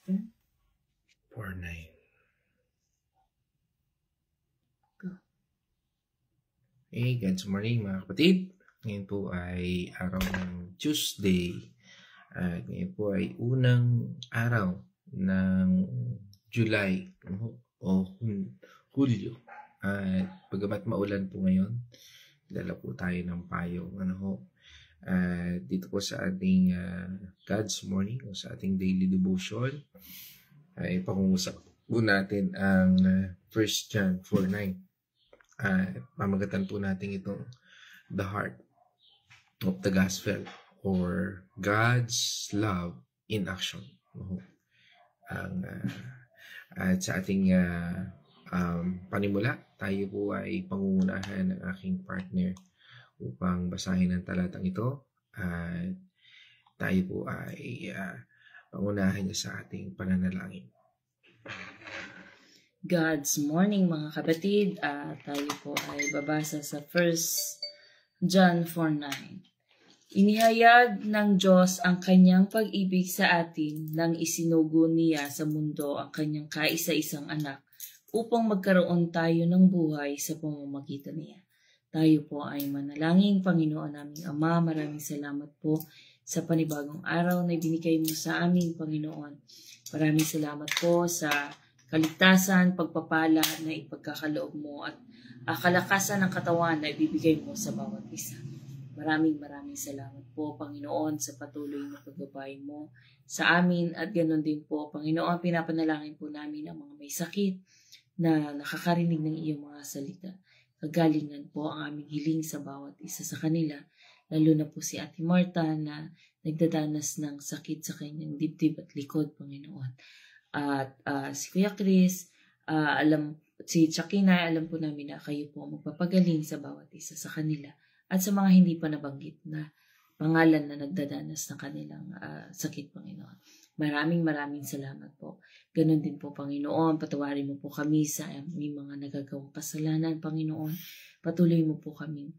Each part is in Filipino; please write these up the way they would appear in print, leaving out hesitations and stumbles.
4:09. Go. Hey, good morning mga kapatid. Ngayon po ay araw ng Tuesday. At ngayon po ay unang araw ng July o Hulyo. At pagamat maulan po ngayon, dala po tayo ng payong. Dito po sa ating God's Morning o sa ating daily devotion ay pangungusap po natin ang 1 John 4:9. Pamagatan po natin itong the heart of the gospel or God's love in action. At sa ating panimula, tayo po ay pangungunahan ng aking partner upang basahin ang talatang ito. At tayo po ay pangunahan niya sa ating pananalangin. God's morning mga kapatid. Tayo po ay babasa sa 1 John 4:9. Inihayag ng Diyos ang kanyang pag-ibig sa atin nang isinugo niya sa mundo ang kanyang kaisa-isang anak upang magkaroon tayo ng buhay sa pamamagitan niya. Tayo po ay manalangin. Panginoon naming Ama, maraming salamat po sa panibagong araw na ibinigay mo sa amin, Panginoon. Maraming salamat po sa kaligtasan, pagpapala na ipagkakaloob mo at kalakasan ng katawan na ibibigay mo sa bawat isa. Maraming salamat po, Panginoon, sa patuloy na paggabay mo sa amin at ganoon din po, Panginoon, pinapanalangin po namin ang mga may sakit na nakakarinig ng iyong mga salita. Kagalingan po ang aming hiling sa bawat isa sa kanila, lalo na po si Ate Marta na nagdadanas ng sakit sa kanyang dibdib at likod, Panginoon. At si Kuya Chris, si Chakina, alam po namin na kayo po magpapagaling sa bawat isa sa kanila at sa mga hindi pa nabanggit na pangalan na nagdadanas ng kanilang sakit, Panginoon. Maraming salamat po. Ganon din po, Panginoon, patawarin mo po kami sa aming mga nagagawang kasalanan, Panginoon. Patuloy mo po kami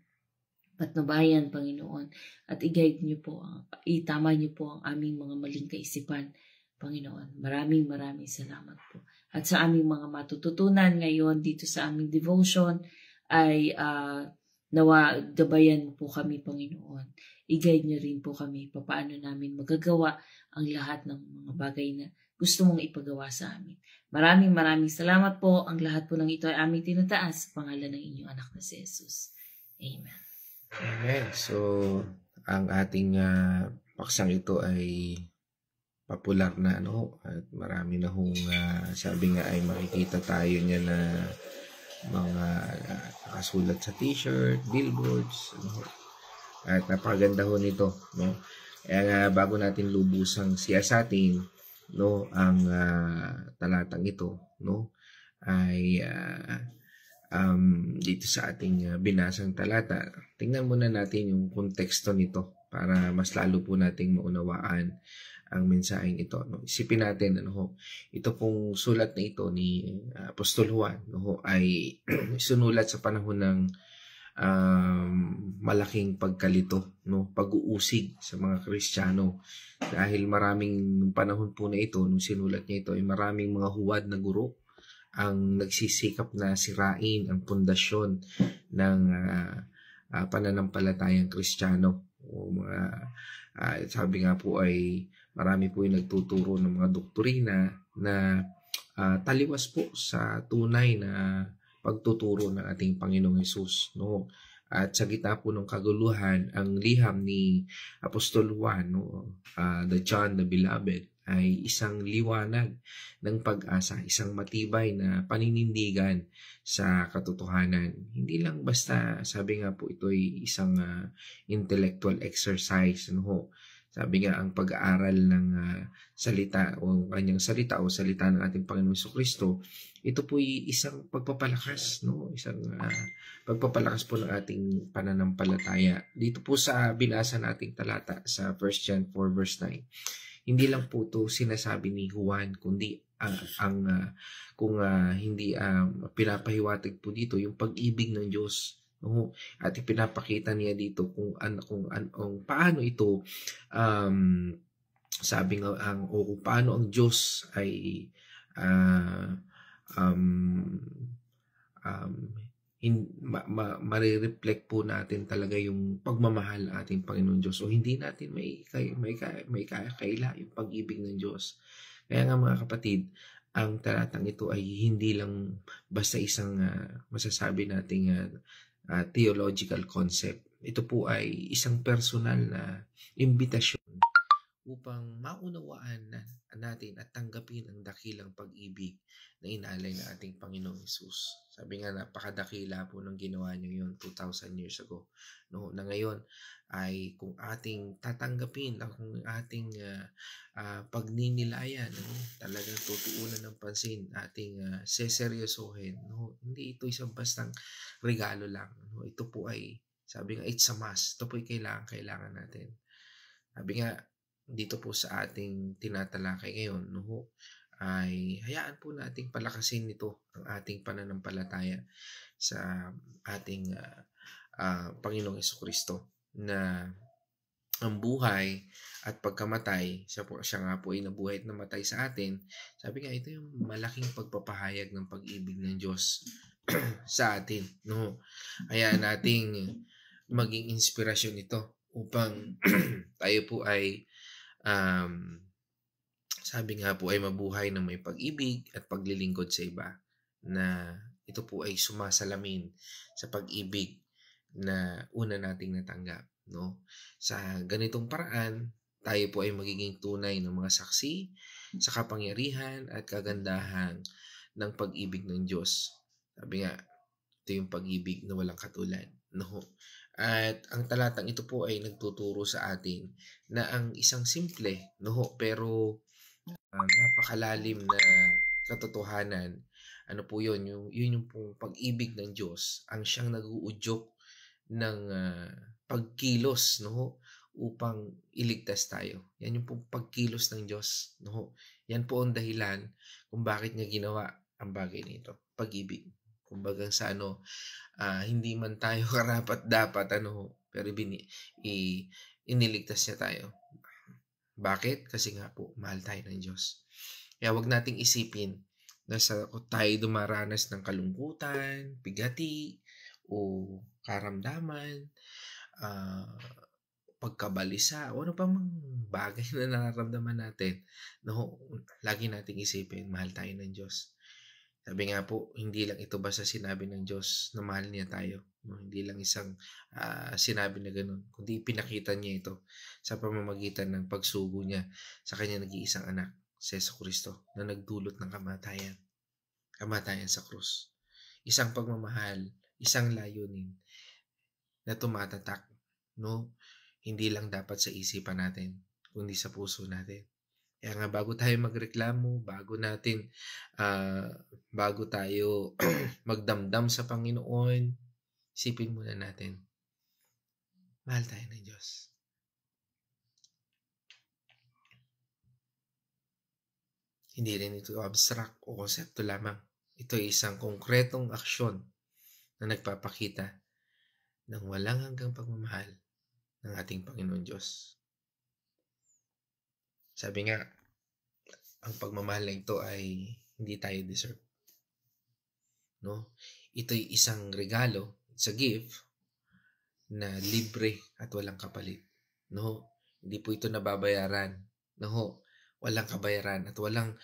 patnubayan, Panginoon, at i-guide niyo po, itama niyo po ang aming mga maling kaisipan, Panginoon. Maraming salamat po. At sa aming mga matututunan ngayon dito sa aming devotion ay nawa gabayan po kami, Panginoon. I-guide niyo rin po kami paano namin magagawa ang lahat ng mga bagay na gusto mong ipagawa sa amin. Maraming salamat po. Ang lahat po ng ito ay aming tinataas sa pangalan ng inyong anak na si Jesus. Amen. Amen. So, ang ating paksang ito ay popular na at marami na sabi nga ay makikita tayo niya na mga nakasulat sa t-shirt, billboards, at napakaganda ho nito, Kaya bago natin lubusang siyasatin ang talatang ito, ay dito sa ating binasang talata, tingnan muna natin yung konteksto nito para mas lalo po nating maunawaan ang mensaheng ito. Isipin natin, ito pong sulat na ito ni Apostol Juan, ay sinulat sa panahon ng malaking pagkalito, pag-uusig sa mga Kristiyano. Dahil maraming panahon po na ito, nung sinulat niya ito, ay maraming mga huwad na guro ang nagsisikap na sirain ang pundasyon ng pananampalatayang Kristiyano. Sabi nga po ay marami po yung nagtuturo ng mga doktrina na taliwas po sa tunay na pagtuturo ng ating Panginoong Hesus. At sa gitna po ng kaguluhan, ang liham ni Apostol Juan, the John the Beloved, ay isang liwanag ng pag-asa, isang matibay na paninindigan sa katotohanan. Hindi lang basta, sabi nga po, ito ay isang intellectual exercise. Sabi nga, ang pag-aaral ng salita o kanyang salita o salita ng ating Panginoong Jesucristo, ito po ay isang pagpapalakas, isang pagpapalakas po ng ating pananampalataya. Dito po sa binasa nating talata sa 1 John 4 verse 9, hindi lang po ito sinasabi ni Juan, kundi kung hindi pinapahiwatig po dito yung pag-ibig ng Diyos. At ipinapakita niya dito kung paano ito sabi nga o kung paano ang Diyos ay ah, um, um, marireflect po natin talaga yung pagmamahal ng ating Panginoon Diyos, o hindi natin may kaila yung pag-ibig ng Diyos. Kaya nga mga kapatid, ang talatang ito ay hindi lang basta isang masasabi nating theological concept. Ito po ay isang personal na imbitasyon upang maunawaan natin at tanggapin ang dakilang pag-ibig na inalay ng ating Panginoong Hesus. Sabi nga, napakadakila po ng ginawa niya yun 2,000 years ago. No, na ngayon ay kung ating tatanggapin, kung ating pagninilayan, talagang tutuunan ng pansin, ating seseryosohin. No? Hindi ito isang bastang regalo lang. No? Ito po ay, sabi nga, it's a must. Ito po ay kailangan natin. Sabi nga, dito po sa ating tinatalakay ngayon, no, ay hayaan po nating palakasin nito ang ating pananampalataya sa ating Panginoong Jesucristo, na ang buhay at pagkamatay, siya nga po ay nabuhay at namatay sa atin. Sabi nga, ito yung malaking pagpapahayag ng pag-ibig ng Diyos sa atin. No? Hayaan nating maging inspirasyon ito upang tayo po ay sabi nga po ay mabuhay ng may pag-ibig at paglilingkod sa iba, na ito po ay sumasalamin sa pag-ibig na una nating natanggap. No? Sa ganitong paraan, tayo po ay magiging tunay ng mga saksi sa kapangyarihan at kagandahan ng pag-ibig ng Diyos. Sabi nga, ito yung pag-ibig na walang katulad. No? At ang talatang ito po ay nagtuturo sa atin na ang isang simple, no, pero napakalalim na katotohanan, ano po yun, yung pong pag-ibig ng Diyos ang siyang nag-uudyok ng pagkilos, no, upang iligtas tayo. Yan yung pong pagkilos ng Diyos, no. Yan po ang dahilan kung bakit niya ginawa ang bagay nito, pag-ibig. Kumbaga sa hindi man tayo karapat-dapat, pero iniligtas niya tayo. Bakit? Kasi nga po, mahal tayo ng Diyos. Kaya wag nating isipin na tayo dumaranas ng kalungkutan, bigati, o karamdaman, pagkabalisa, o ano pa mang bagay na nararamdaman natin. No, lagi nating isipin, mahal tayo ng Diyos. Sabi nga po, hindi lang ito basta sinabi ng Diyos na mahal niya tayo. No? Hindi lang isang sinabi na ganun, kundi pinakita niya ito sa pamamagitan ng pagsugo niya sa kanya nag-iisang anak, si Jesucristo, na nagdulot ng kamatayan sa krus. Isang pagmamahal, isang layunin na tumatatak, no? Hindi lang dapat sa isipan natin, kundi sa puso natin. Kaya nga bago tayo magreklamo, bago tayo magdamdam sa Panginoon, isipin muna natin, mahal tayo ng Diyos. Hindi rin ito abstract o konsepto lamang. Ito ay isang konkretong aksyon na nagpapakita ng walang hanggang pagmamahal ng ating Panginoon Diyos. Sabi nga, ang pagmamahal na ito ay hindi tayo deserve. No? Ito'y isang regalo, it's a gift na libre at walang kapalit. No? Hindi po ito nababayaran. No? Walang kabayaran at walang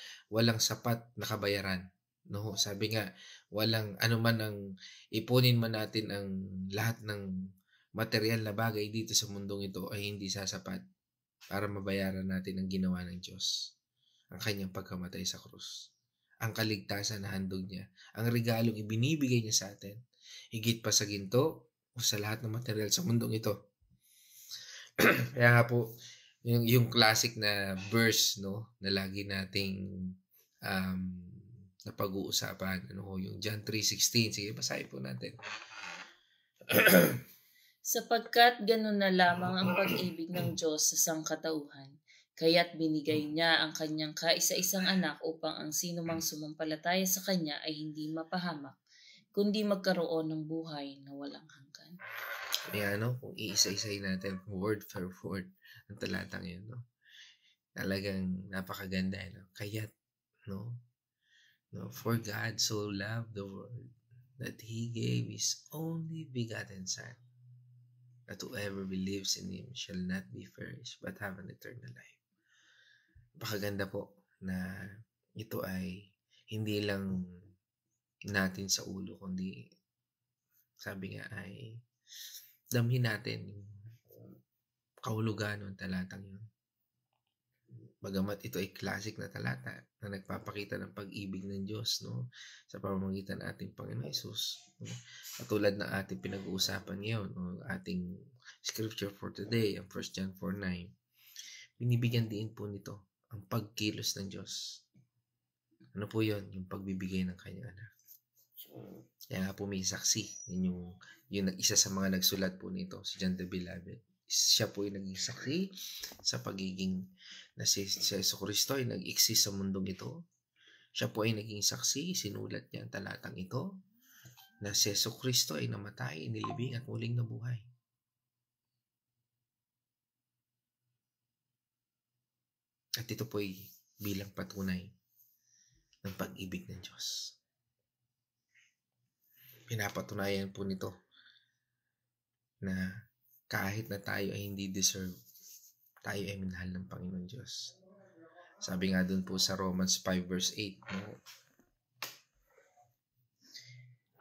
sapat na kabayaran. No? Sabi nga, walang anuman ang ipunin man natin ang lahat ng material na bagay dito sa mundong ito ay hindi sasapat para mabayaran natin ang ginawa ng Diyos, ang kanyang pagkamatay sa krus, ang kaligtasan na handog niya, ang regalong ibinibigay niya sa atin, higit pa sa ginto o sa lahat ng material sa mundong ito. Kaya nga po, yung classic na verse, no, na lagi nating napag-uusapan, yung John 3:16. Sige, basahin po natin. Sapagkat ganun na lamang ang pag-ibig ng Diyos sa sangkatauhan, kaya't binigay niya ang kanyang kaisa-isang anak upang ang sino mang sumampalataya sa kanya ay hindi mapahamak, kundi magkaroon ng buhay na walang hanggan. Kaya kung iisa-isay natin word for word ang talatang yun, no? Talagang napakaganda, no? Kaya't, no? No, for God so loved the world that He gave His only begotten Son, that whoever believes in Him shall not be perished, but have an eternal life. Napakaganda po na ito ay hindi lang natin sa ulo, kundi sabi nga ay damhin natin yung kahulugan ng talatang yun. Bagamat ito ay classic na talata na nagpapakita ng pag-ibig ng Diyos, no, sa pamamagitan ng ating Panginoon Hesus. No? Katulad ng ating pinag-uusapan ngayon, no, ating scripture for today, ang 1 John 4:9, binibigyan din po nito ang pagkilos ng Diyos. Ano po yun? Yung pagbibigay ng kanyang anak. Kaya nga po may saksi. Yung isa sa mga nagsulat po nito, si John the Beloved. Siya po ay naging saksi sa pagiging na si Jesucristo ay nag-exist sa mundong ito. Siya po ay naging saksi, sinulat niya ang talatang ito, na si Jesucristo ay namatay, inilibing at muling nabuhay. At ito po ay bilang patunay ng pag-ibig ng Diyos. Pinapatunayan po nito na kahit na tayo ay hindi deserve, tayo ay minahal ng Panginoon Diyos. Sabi nga dun po sa Romans 5 verse 8, no?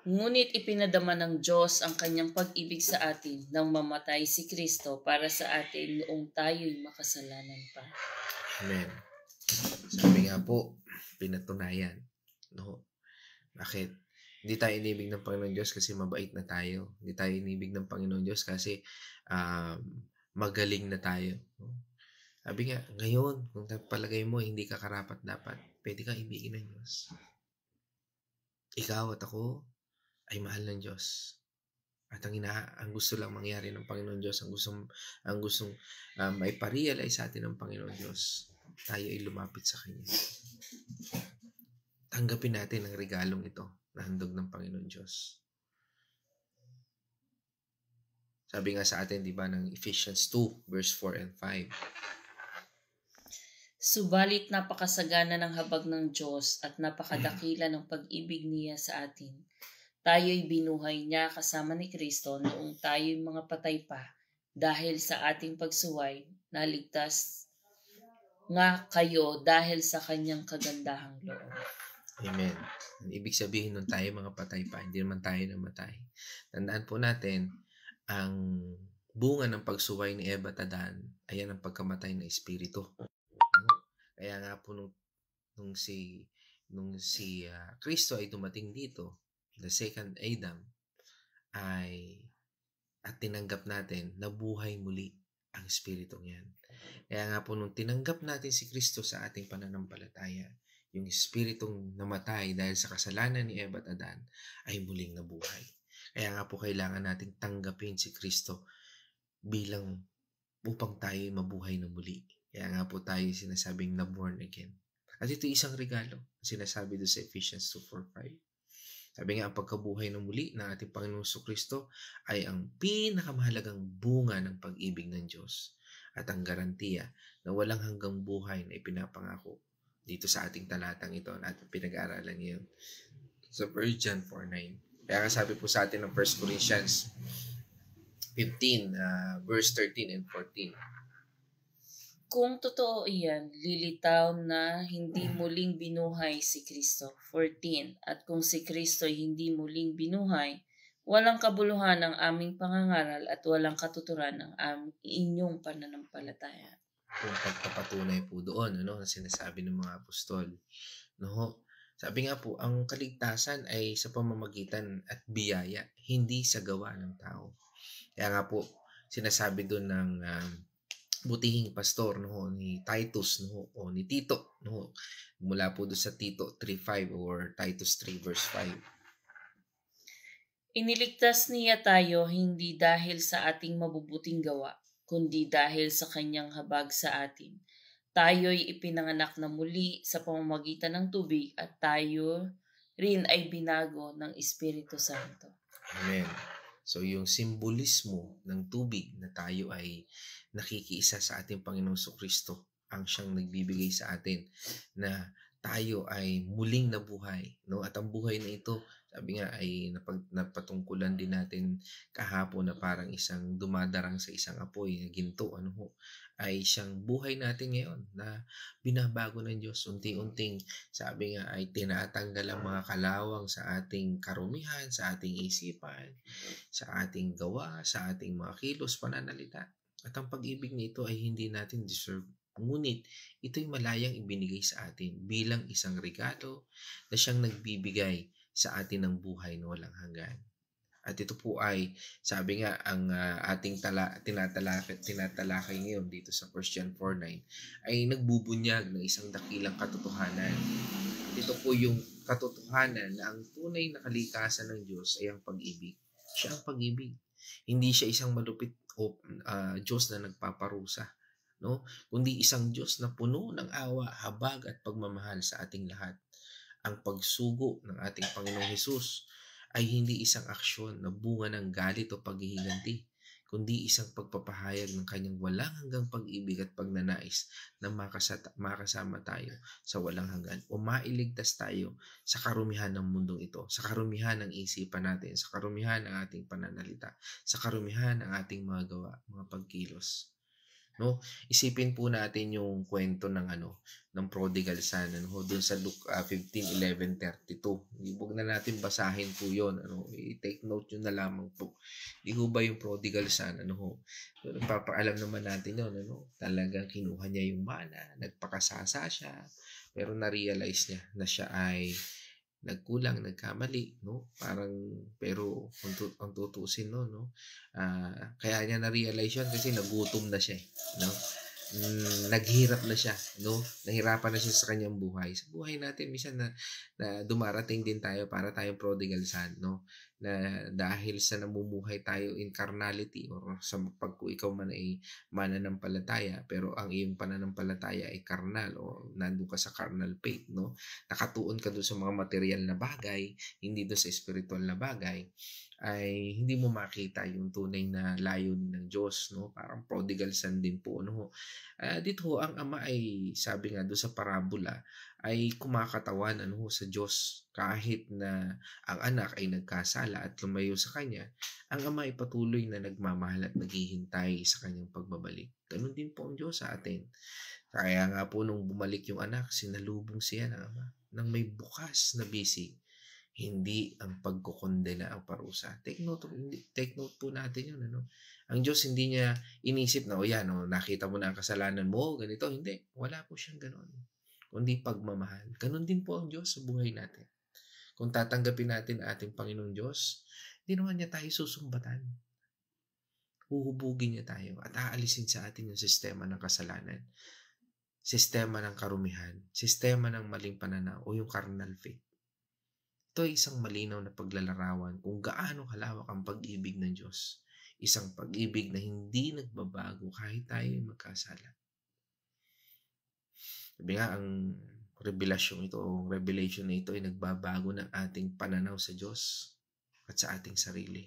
Ngunit ipinadama ng Diyos ang kanyang pag-ibig sa atin nang mamatay si Kristo para sa atin noong tayo'y makasalanan pa. Amen. Sabi nga po, pinatunayan, no? Bakit? Hindi tayo inibig ng Panginoon Diyos kasi mabait na tayo. Hindi tayo inibig ng Panginoon Diyos kasi magaling na tayo. No? Sabi nga, ngayon, kung palagay mo hindi ka karapat-dapat, pwede kang ibigin ng Diyos. Ikaw at ako ay mahal ng Diyos. At ang gusto lang mangyari ng Panginoon Diyos, ang gustong maiparealize sa atin ng Panginoon Diyos, tayo ay lumapit sa Kanya. Tanggapin natin ang regalong ito na handog ng Panginoon Diyos. Sabi nga sa atin, di ba, ng Ephesians 2, verse 4 and 5. Subalit napakasagana ng habag ng Diyos at napakadakila ng pag-ibig niya sa atin. Tayo'y binuhay niya kasama ni Kristo noong tayo'y mga patay pa. Dahil sa ating pagsuway, naligtas nga kayo dahil sa kanyang kagandahang loob. Amen. Ibig sabihin nun tayo mga patay pa, hindi naman tayo namatay. Tandaan po natin, ang bunga ng pagsuway ni Eva at Adan, ayan ang pagkamatay ng espiritu. Kaya nga po nung si Kristo ay dumating dito, the second Adam, at tinanggap natin, nabuhay muli ang espiritong yan. Kaya nga po nung tinanggap natin si Kristo sa ating pananampalataya, yung espiritong namatay dahil sa kasalanan ni Eva at Adan ay muling nabuhay. Kaya nga po kailangan nating tanggapin si Kristo bilang upang tayo mabuhay na muli. Kaya nga po tayo sinasabing na born again. At ito isang regalo. Sinasabi doon sa Ephesians 2:4-5. Sabi nga, ang pagkabuhay na muli ng ating Panginoong Kristo ay ang pinakamahalagang bunga ng pag-ibig ng Diyos at ang garantiya na walang hanggang buhay na ipinapangako dito sa ating talatang ito na ating pinag-aaralan ngayon sa 1 John 4:9. Kaya sabi po sa atin ng 1 Corinthians 15, verse 13 and 14. Kung totoo iyan, lilitaw na hindi muling binuhay si Kristo. 14. At kung si Kristo ay hindi muling binuhay, walang kabuluhan ang aming pangangaral at walang katuturan ang inyong pananampalataya. Kung pagpapatunay po doon, ano, sinasabi ng mga apostol. No? Sabi nga po, ang kaligtasan ay sa pamamagitan at biyaya, hindi sa gawa ng tao. Kaya nga po, sinasabi doon ng butihing pastor, no, ni Titus, no, o ni Tito, no, mula po doon sa Tito 3:5 or Titus 3 verse 5. Iniligtas niya tayo hindi dahil sa ating mabubuting gawa, kundi dahil sa kanyang habag sa atin. Tayo'y ipinanganak na muli sa pamamagitan ng tubig at tayo rin ay binago ng Espiritu Santo. Amen. So yung simbolismo ng tubig na tayo ay nakikiisa sa ating Panginoong Kristo ang siyang nagbibigay sa atin na tayo ay muling nabuhay, no? At ang buhay na ito, sabi nga ay napatungkulan din natin kahapon na parang isang dumadarang sa isang apoy na ginto, ano ho, ay siyang buhay natin ngayon na binabago ng Diyos unti-unting. Sabi nga ay tinatanggal ang mga kalawang sa ating karumihan, sa ating isipan, sa ating gawa, sa ating mga kilos, pananalita. At ang pag-ibig nito ay hindi natin deserve. Ngunit ito'y malayang ibinigay sa atin bilang isang regalo na siyang nagbibigay sa atin ng buhay na walang hanggan. At ito po ay, sabi nga, ang ating tinatalakay ngayon dito sa 1 John 4:9 ay nagbubunyag ng isang dakilang katotohanan. Ito po yung katotohanan na ang tunay na kalikasan ng Diyos ay ang pag-ibig. Siya ang pag-ibig. Hindi siya isang malupit o Diyos na nagpaparusa, no? Kundi isang Diyos na puno ng awa, habag at pagmamahal sa ating lahat. Ang pagsugo ng ating Panginoong Hesus ay hindi isang aksyon na bunga ng galit o paghihiganti, kundi isang pagpapahayag ng kanyang walang hanggang pag-ibig at pagnanais na makasama tayo sa walang hanggan o mailigtas tayo sa karumihan ng mundong ito, sa karumihan ng isipan natin, sa karumihan ng ating pananalita, sa karumihan ng ating mga gawa, mga pagkilos. No, isipin po natin yung kwento ng ng prodigal son, doon sa Luke 15:11-32. Huwag na natin basahin po 'yon, i-take note yun na lamang po. Di ho ba yung prodigal son, so, nagpapaalam naman natin yun, talagang kinuha niya yung mana, nagpakasasa siya, pero na-realize niya na siya ay nagkulang, nagkamali, no? Parang, pero ang tutusin, no? Kaya niya na-realize yun kasi nagutom na siya, no? Naghirap na siya, no? Nahirapan na siya sa kanyang buhay. Sa buhay natin, minsan na dumarating din tayo para tayong prodigal son, no? Na dahil sa namumuhay tayo in carnality or sa pag ikaw man ay mananampalataya, pero ang iyong pananampalataya ay carnal o nandun ka sa carnal faith, no? Nakatuon ka doon sa mga material na bagay, hindi doon sa spiritual na bagay, ay hindi mo makita yung tunay na layunin ng Diyos, no? Parang prodigal son din po, no? Dito ang ama ay, sabi nga doon sa parabola, ay kumakatawan sa Diyos kahit na ang anak ay nagkasala at lumayo sa kanya, ang ama ay patuloy na nagmamahal at naghihintay sa kanyang pagbabalik. Ganun din po ang Diyos sa atin. Kaya nga po nung bumalik yung anak, sinalubong siya ng ama nang may bukas na bisig, hindi ang pagkukondena ang parusa. Take note po natin yun. Ang Diyos hindi niya inisip na, nakita mo na ang kasalanan mo, ganito. Hindi. Wala po siyang ganon. Kundi pagmamahal. Ganon din po ang Diyos sa buhay natin. Kung tatanggapin natin ating Panginoong Diyos, hindi naman niya tayo susumbatan. Huhubugin niya tayo at aalisin sa atin yung sistema ng kasalanan, sistema ng karumihan, sistema ng maling pananaw o yung carnal faith. Ito ay isang malinaw na paglalarawan kung gaano kalawak ang pag-ibig ng Diyos. Isang pag-ibig na hindi nagbabago kahit tayo ay magkasala. Sabi nga, ang revelation na ito ay nagbabago ng ating pananaw sa Diyos at sa ating sarili.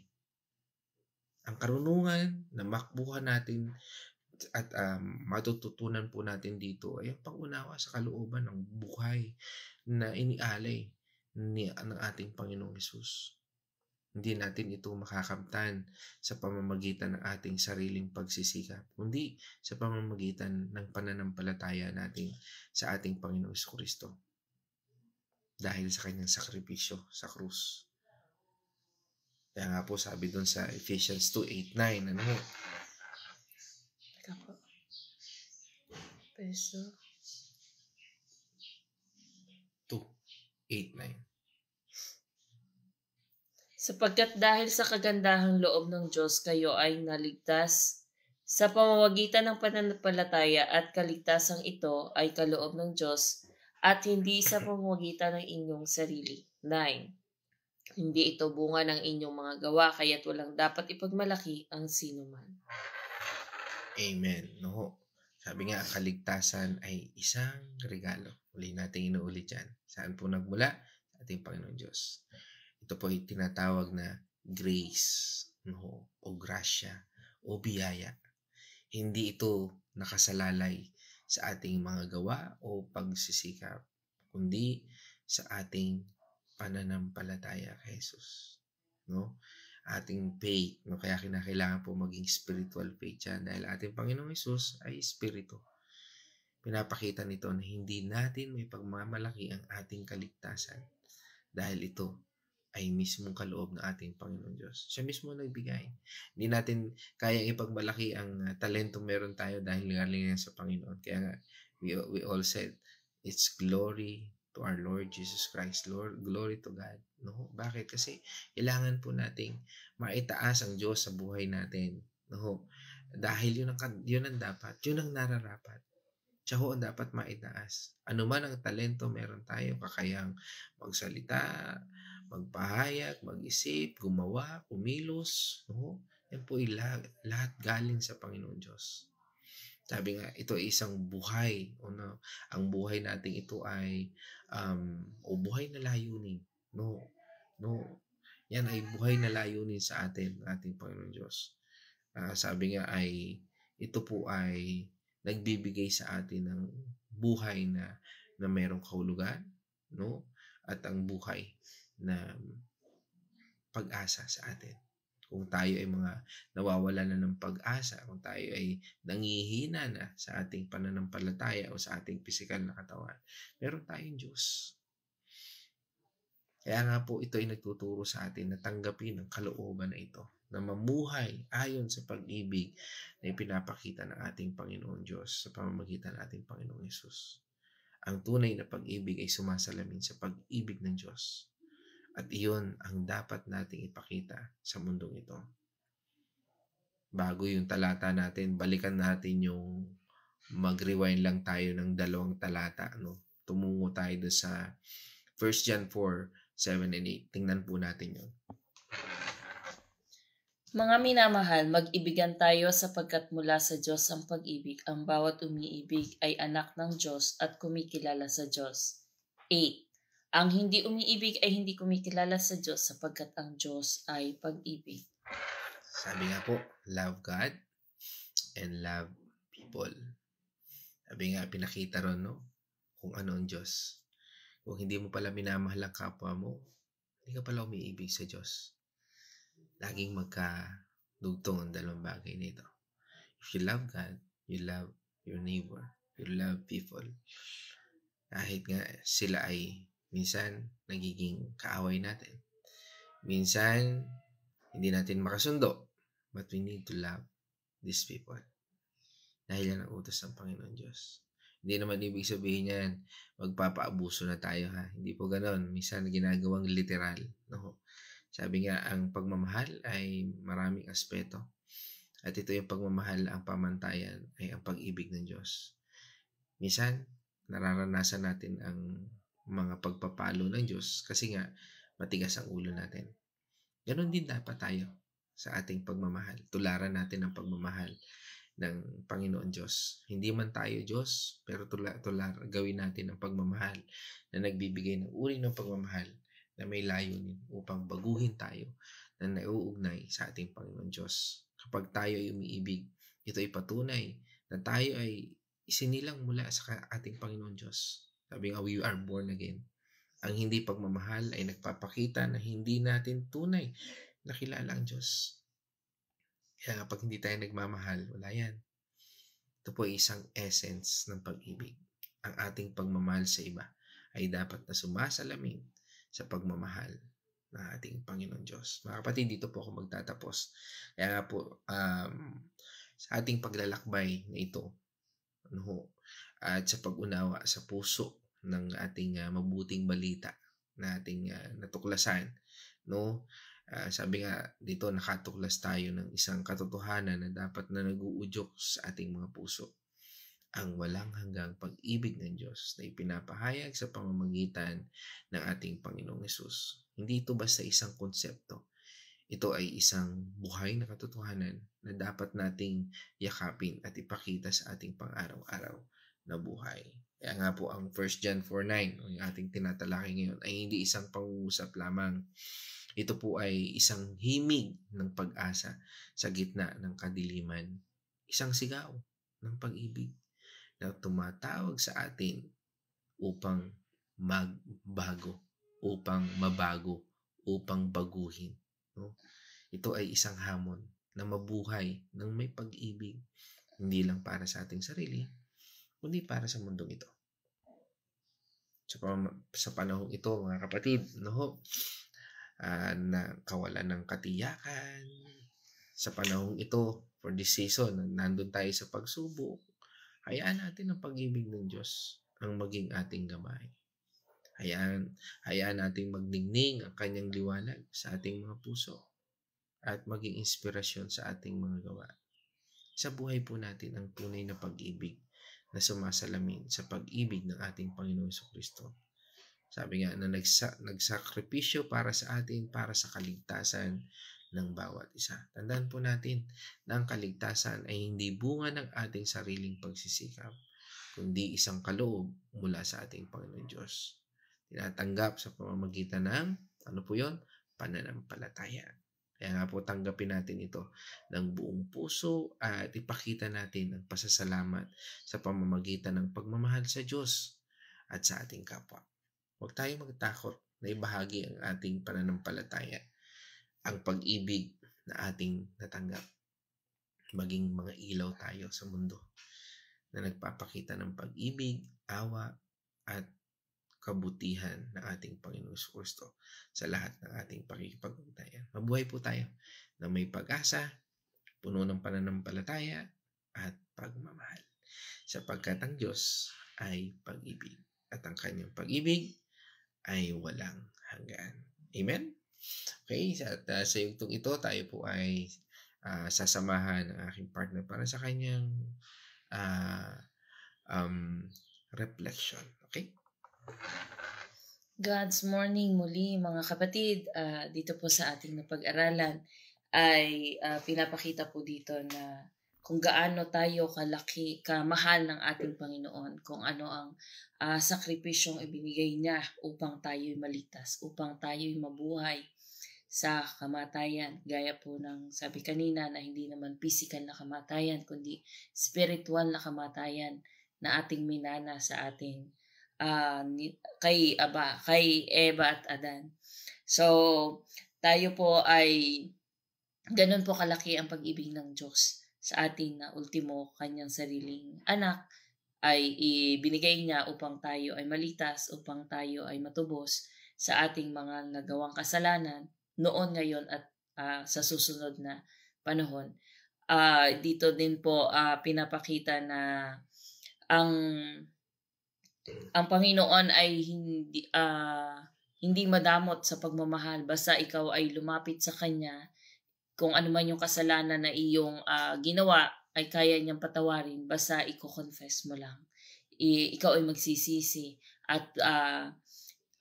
Ang karunungan na makbuhan natin at matututunan po natin dito ay ang pag-unawa sa kalooban ng buhay na inialay ng ating Panginoong Hesus. Hindi natin ito makakamtan sa pamamagitan ng ating sariling pagsisikap, kundi sa pamamagitan ng pananampalataya natin sa ating Panginoong Kristo dahil sa kanyang sakripisyo sa krus. Kaya nga po sabi doon sa Ephesians 2:8-9, Peso 2:8-9. Sapagkat dahil sa kagandahang loob ng Diyos kayo ay naligtas sa pamamagitan ng pananampalataya at kaligtasang ito ay kaloob ng Diyos at hindi sa pamamagitan ng inyong sarili. 9. Hindi ito bunga ng inyong mga gawa kaya't walang dapat ipagmalaki ang sinuman. Amen. No. Sabi nga, ang kaligtasan ay isang regalo. Uli natin inuulit yan. Saan po nagmula? Sa ating Panginoon Diyos. Ito po ay tinatawag na grace, o grasya, o biyaya. Hindi ito nakasalalay sa ating mga gawa o pagsisikap, kundi sa ating pananampalataya kay Jesus. No? Ating faith. No? Kaya kinakailangan po maging spiritual faith yan dahil ating Panginoong Jesus ay spirito. Pinapakita nito na hindi natin may pagmamalaki ang ating kaligtasan dahil ito ay mismong kaloob ng ating Panginoon Diyos. Siya mismo nagbigay. Hindi natin kayang ipagmalaki ang talento meron tayo dahil galing yan sa Panginoon. Kaya nga, we all said, it's glory to our Lord Jesus Christ. Lord, glory to God. No? Bakit? Kasi kailangan po nating maitaas ang Diyos sa buhay natin. No? Dahil yun ang dapat. Yun ang nararapat. Siya ho ang dapat maitaas. Ano man ang talento meron tayo, kakayang magsalita, magpahayag, mag-isip, gumawa, kumilos. No? Yan po lahat galing sa Panginoon Diyos. Sabi nga, ito ay isang buhay. No? Ang buhay natin ito ay buhay na layunin. No? Yan ay buhay na layunin sa ating Panginoon Diyos. Sabi nga ay, ito po ay nagbibigay sa atin ng buhay na mayroong kahulugan, no? At ang buhay na pag-asa sa atin. Kung tayo ay mga nawawala na ng pag-asa, kung tayo ay nangihina na sa ating pananampalataya o sa ating pisikal na katawan, meron tayong Diyos. Kaya nga po ito ay nagtuturo sa atin na tanggapin ang kalooban na ito, na mamuhay ayon sa pag-ibig na ipinapakita ng ating Panginoon Diyos sa pamamagitan ng ating Panginoong Yesus. Ang tunay na pag-ibig ay sumasalamin sa pag-ibig ng Diyos. At iyon ang dapat nating ipakita sa mundong ito. Bago yung talata natin, balikan natin yung mag-rewind lang tayo ng 2 talata. No? Tumungo tayo doon sa 1 John 4, 7 and 8. Tingnan po natin yun. Mga minamahal, mag-ibigan tayo sapagkat mula sa Diyos ang pag-ibig. Ang bawat umiibig ay anak ng Diyos at kumikilala sa Diyos. 8. Ang hindi umiibig ay hindi kumikilala sa Diyos sapagkat ang Diyos ay pag-ibig. Sabi nga po, love God and love people. Sabi nga, pinakita ron, no? Kung ano ang Diyos. Kung hindi mo pala minamahal ang kapwa mo, hindi ka pala umiibig sa Diyos. Laging magkadugtong ang dalawang bagay nito. If you love God, you love your neighbor, you love people. Kahit nga sila ay minsan nagiging kaaway natin. Minsan, hindi natin makasundo. But we need to love these people. Dahil yan ang utos ng Panginoon Diyos. Hindi naman ibig sabihin yan, magpapaabuso na tayo ha. Hindi po ganon. Minsan ginagawang literal. No? Sabi nga, ang pagmamahal ay maraming aspeto. At ito yung pagmamahal, ang pamantayan ay ang pag-ibig ng Diyos. Minsan, nararanasan natin ang mga pagpapalo ng Diyos kasi nga matigas ang ulo natin. Ganon din dapat tayo sa ating pagmamahal. Tularan natin ang pagmamahal ng Panginoon Diyos. Hindi man tayo Diyos, pero gawin natin ang pagmamahal na nagbibigay ng uri ng pagmamahal na may layunin upang baguhin tayo na nauugnay sa ating Panginoon Diyos. Kapag tayo ay umiibig, ito ay patunay na tayo ay isinilang mula sa ating Panginoon Diyos. Sabi nga, we are born again. Ang hindi pagmamahal ay nagpapakita na hindi natin tunay na kilala ang Diyos. Kaya kapag hindi tayo nagmamahal, wala yan. Ito po ay isang essence ng pag-ibig. Ang ating pagmamahal sa iba ay dapat na sumasalamin sa pagmamahal ng ating Panginoon Diyos. Mga kapatid, dito po ako magtatapos. Kaya nga po, sa ating paglalakbay na ito, at sa pag-unawa sa puso ng ating mabuting balita na ating natuklasan, no? Sabi nga dito, nakatuklas tayo ng isang katotohanan na dapat na nag-uudyok sa ating mga puso. Ang walang hanggang pag-ibig ng Diyos na ipinapahayag sa pamamagitan ng ating Panginoong Hesus. Hindi ito basta isang konsepto. Ito ay isang buhay na katotohanan na dapat nating yakapin at ipakita sa ating pang-araw-araw na buhay. Kaya nga po ang 1 John 4:9, yung ating tinatalakay ngayon, ay hindi isang pangungusap lamang. Ito po ay isang himig ng pag-asa sa gitna ng kadiliman. Isang sigaw ng pag-ibig na tumatawag sa atin upang magbago, upang mabago, upang baguhin. No? Ito ay isang hamon na mabuhay ng may pag-ibig, hindi lang para sa ating sarili, kundi para sa mundong ito. Sa panahong ito, mga kapatid, no? Na kawalan ng katiyakan, sa panahong ito, for this season, nandun tayo sa pagsubok, hayaan natin ang pag-ibig ng Diyos ang maging ating gamay. Hayaan nating magningning ang kanyang liwanag sa ating mga puso at maging inspirasyon sa ating mga gawa. Sa buhay po natin ang tunay na pag-ibig na sumasalamin sa pag-ibig ng ating Panginoong Jesucristo. Sabi nga na nagsakripisyo para sa atin, para sa kaligtasan ng bawat isa. Tandaan po natin na ang kaligtasan ay hindi bunga ng ating sariling pagsisikap, kundi isang kaloob mula sa ating Panginoon Diyos. Tinatanggap sa pamamagitan ng, ano po yun? Pananampalataya. Kaya nga po tanggapin natin ito ng buong puso at ipakita natin ang pasasalamat sa pamamagitan ng pagmamahal sa Diyos at sa ating kapwa. Huwag tayong magtakot na ibahagi ang ating pananampalataya, ang pag-ibig na ating natanggap. Maging mga ilaw tayo sa mundo na nagpapakita ng pag-ibig, awa, at kabutihan ng ating Panginoong Jesucristo sa lahat ng ating pakikipag-ugnayan. Mabuhay po tayo na may pag-asa, puno ng pananampalataya at pagmamahal. Sapagkat ang Diyos ay pag-ibig at ang kanyang pag-ibig ay walang hanggan. Amen? Okay, sa yugtong ito, tayo po ay sasamahan ng aking partner para sa kanyang reflection. Okay? God's morning muli mga kapatid. Dito po sa ating napag-aralan ay pinapakita po dito na kung gaano tayo kamahal ng ating Panginoon, kung ano ang sakripisyong ibinigay niya upang tayo'y maligtas, upang tayo'y mabuhay sa kamatayan. Gaya po ng sabi kanina na hindi naman physical na kamatayan, kundi spiritual na kamatayan na ating minana sa ating kay Eva at Adan. So, tayo po ay ganun po kalaki ang pag-ibig ng Diyos sa atin na ultimo kanyang sariling anak ay ibinigay niya upang tayo ay maligtas, upang tayo ay matubos sa ating mga nagawang kasalanan noon, ngayon at sa susunod na panahon. Dito din po pinapakita na ang Panginoon ay hindi madamot sa pagmamahal basta ikaw ay lumapit sa Kanya. Kung ano man yung kasalanan na iyong ginawa ay kaya niyang patawarin basta i-confess mo lang. Ikaw ay magsisisi at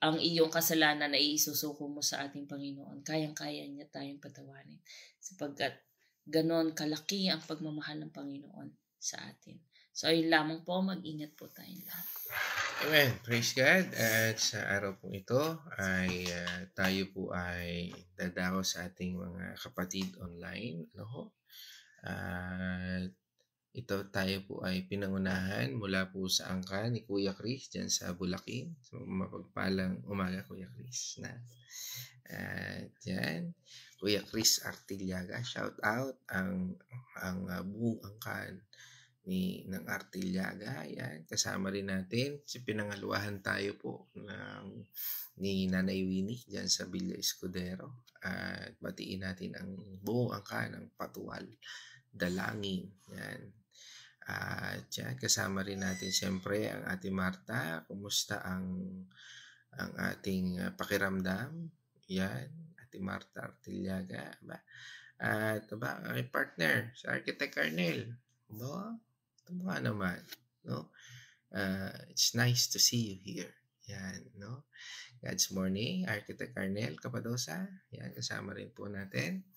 ang iyong kasalanan ay isusuko mo sa ating Panginoon. Kayang-kaya niya tayong patawarin sapagkat ganon kalaki ang pagmamahal ng Panginoon sa atin. So, ayun lamang po. Mag-ingat po tayong lahat. Amen. Praise God. At sa araw po ito ay tayo po ay dadako sa ating mga kapatid online. At ito tayo po ay pinangunahan mula po sa angka ni Kuya Chris dyan sa Bulacan. So, mapagpalang umaga, Kuya Chris. At yan, Kuya Chris Artillaga. Shout out ang buong angkan ng Artillaga. Yan. Kasama rin natin si pinangaluahan tayo po ni Nanay Winnie dyan sa Villa Escudero. At batiin natin ang buong angka ng Patual Dalangin. Yan. At yan, kasama rin natin siyempre ang Ate Marta. Kumusta ang ating pakiramdam? Yan, Ate Marta Artillaga. At ang aking partner, si Architect Arnel. Ito nga naman, no? It's nice to see you here. Yan, no? God's morning, Architect Arnel Capadosa. Yan, kasama rin po natin.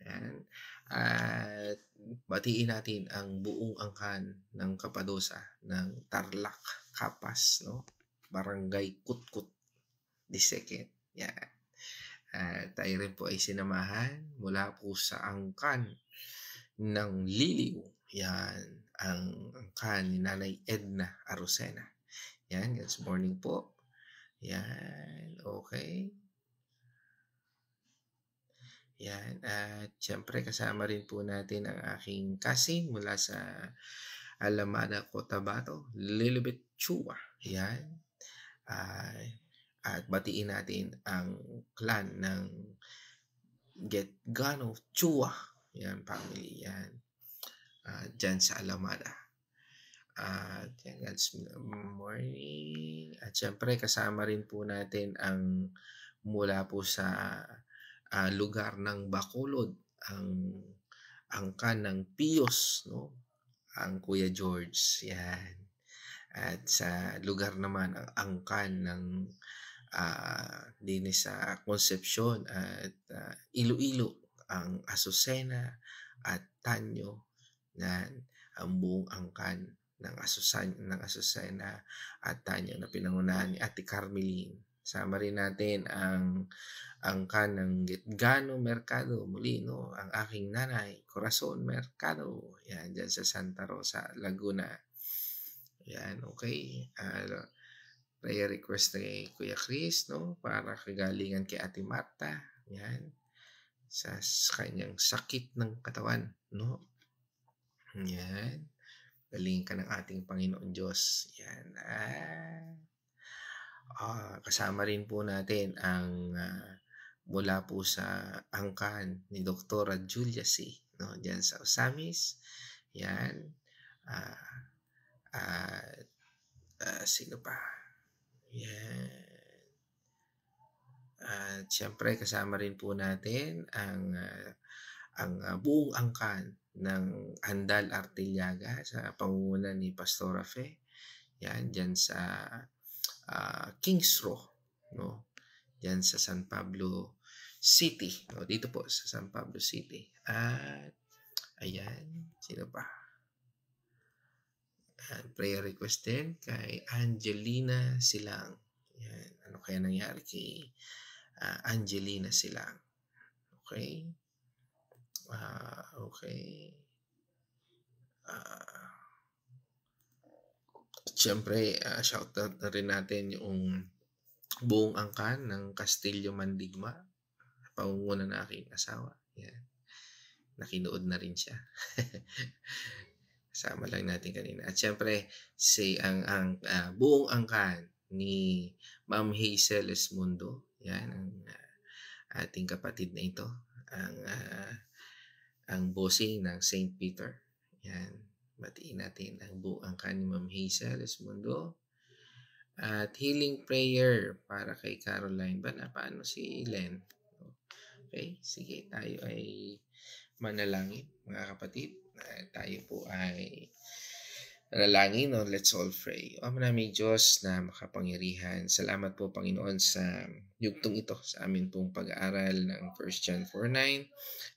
Yan. At batiin natin ang buong angkan ng Capadosa ng Tarlac, Capas, no? Barangay Kutkut, Disekit. Yan. Tayo rin po ay sinamahan mula po sa angkan ng Liliw. Yan. ang angkan ni Nanay Edna Arocena. Yan, good morning po. Yan, okay. Yan, at syempre kasama rin po natin ang aking cousin mula sa Alamada, Cotabato, Lilibet Chua. Yan. At batiin natin ang clan ng Getgano Chua. Yan, family. Yan. Dyan sa Alamada. At yan, good morning. At syempre kasama rin po natin ang mula po sa lugar ng Bacolod, ang angkan ng Pios, no? Ang Kuya George, yan. At sa lugar naman ang angkan ng din sa Concepcion at Iloilo, ang Azucena at Tanyo, yan, ang buong angkan ng Azucena at Tanyo na pinangunahan ni Ate Carmeline. Sama rin natin ang angkan ng Getgano Mercado, muli, no? Ang aking nanay, Corazon Mercado. Yan, dyan sa Santa Rosa, Laguna. Yan, okay. Prayer request kay Kuya Chris, no? Para kagalingan kay Ate Marta. Yan. Sa kanyang sakit ng katawan, no? Yan. Galing ka ng ating Panginoon Diyos. Yan. Kasama rin po natin ang mula po sa angkan ni Dr. Julia C. No? Diyan sa Osamis. Yan. Sino pa? Yan. At syempre kasama rin po natin ang buong angkan ng Andal Artellaga sa pangunguna ni Pastora Fe. Yan, diyan sa Kings Row, no? Yan sa San Pablo City, no? Dito po sa San Pablo City. At ayan, sino pa? And prayer request din kay Angelina Silang. Yan, ano kaya nangyari kay Angelina Silang? Okay. Okay. Siyempre, shoutout na rin natin yung buong angkan ng Castillo Mandigma, pangunguna na aking asawa. Yan. Nakinood na rin siya. Kasama lang natin kanina. At siyempre, ang buong angkan ni Ma'am Hazel Esmundo. Yan, ang ating kapatid na ito. Ang bossing ng St. Peter. Yan. Batiin natin ang buong angkan ni Ma'am Hazel Esmundo. At healing prayer para kay Caroline. Paano si Len? Okay, sige, tayo ay manalangin, mga kapatid. Tayo po ay manalangin, no? Let's all pray. O naming Diyos na makapangyarihan, salamat po Panginoon sa yugtong ito, sa amin pong pag-aaral ng 1 John 4:9.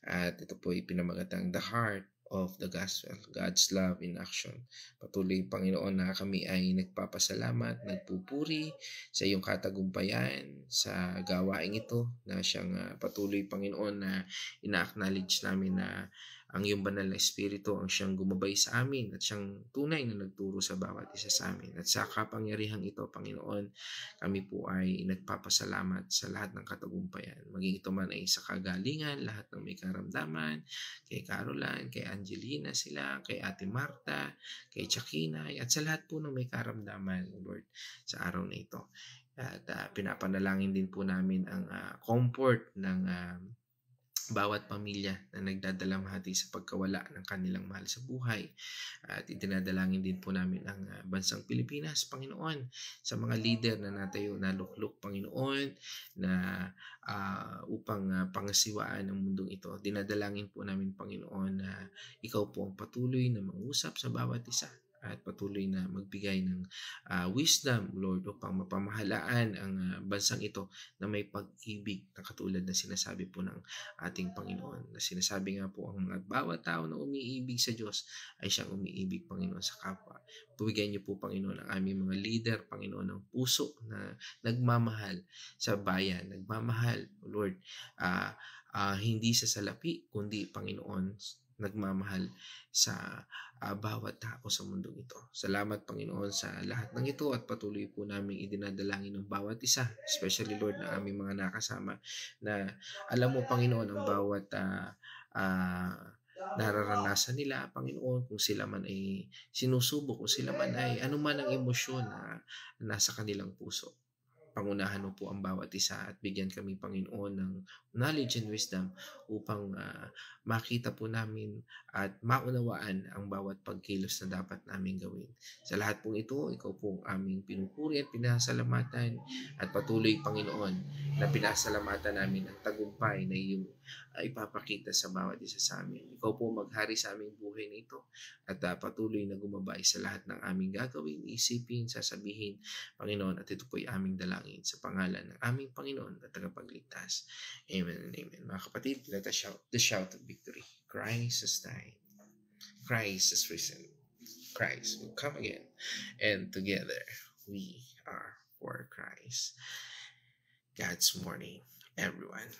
At ito po ay pinamagatang The Heart of the Gospel, God's Love in Action. Patuloy Panginoon na kami ay nagpapasalamat, nagpupuri sa iyong katagumpayan sa gawaing ito na siyang patuloy Panginoon na ina-acknowledge namin na ang iyong banal na espiritu ang siyang gumabay sa amin at siyang tunay na nagturo sa bawat isa sa amin. At sa kapangyarihang ito, Panginoon, kami po ay nagpapasalamat sa lahat ng katagumpayan. Maging ito man ay sa kagalingan, lahat ng may karamdaman, kay Caroline, kay Angelina sila, kay Ate Marta, kay Chakinay, at sa lahat po ng may karamdaman, Lord, sa araw na ito. At pinapanalangin din po namin ang comfort ng bawat pamilya na nagdadalamhati sa pagkawala ng kanilang mahal sa buhay. At itinadalangin din po namin ang bansang Pilipinas, Panginoon, sa mga leader na natayo na lukluk, Panginoon, na upang pangasiwaan ang mundong ito. Dinadalangin po namin, Panginoon, na ikaw po ang patuloy na mangusap sa bawat isa at patuloy na magbigay ng wisdom, Lord, upang mapamahalaan ang bansang ito na may pag-ibig na katulad na sinasabi po ng ating Panginoon. Na sinasabi nga po ang bawat tao na umiibig sa Diyos ay siyang umiibig, Panginoon, sa kapwa. Bigyan niyo po, Panginoon, ang aming mga leader, Panginoon, ng puso na nagmamahal sa bayan, nagmamahal, Lord, hindi sa salapi, kundi, Panginoon, nagmamahal sa bawat tao sa mundong ito. Salamat, Panginoon, sa lahat ng ito at patuloy po namin idinadalangin ng bawat isa, especially, Lord, na aming mga nakasama, na alam mo, Panginoon, ang bawat nararanasan nila, Panginoon, kung sila man ay sinusubok, kung sila man ay anuman ang emosyon na nasa kanilang puso. Pangunahan mo po ang bawat isa at bigyan kami, Panginoon, ng knowledge and wisdom upang makita po namin at maunawaan ang bawat pagkilos na dapat namin gawin. Sa lahat pong ito, ikaw po ang aming pinupuri at pinasalamatan at patuloy, Panginoon, na pinasalamatan namin ang tagumpay na iyong ipapakita sa bawat isa sa amin. Ikaw po maghari sa aming buhay na ito at patuloy na gumabay sa lahat ng aming gagawin, isipin, sasabihin, Panginoon, at ito po ay aming dalangin sa pangalan ng aming Panginoon at tagapagligtas. Amen and amen. Mga kapatid, let us shout the shout of victory. Christ has died. Christ has risen. Christ will come again. And together, we are for Christ. God's morning, everyone.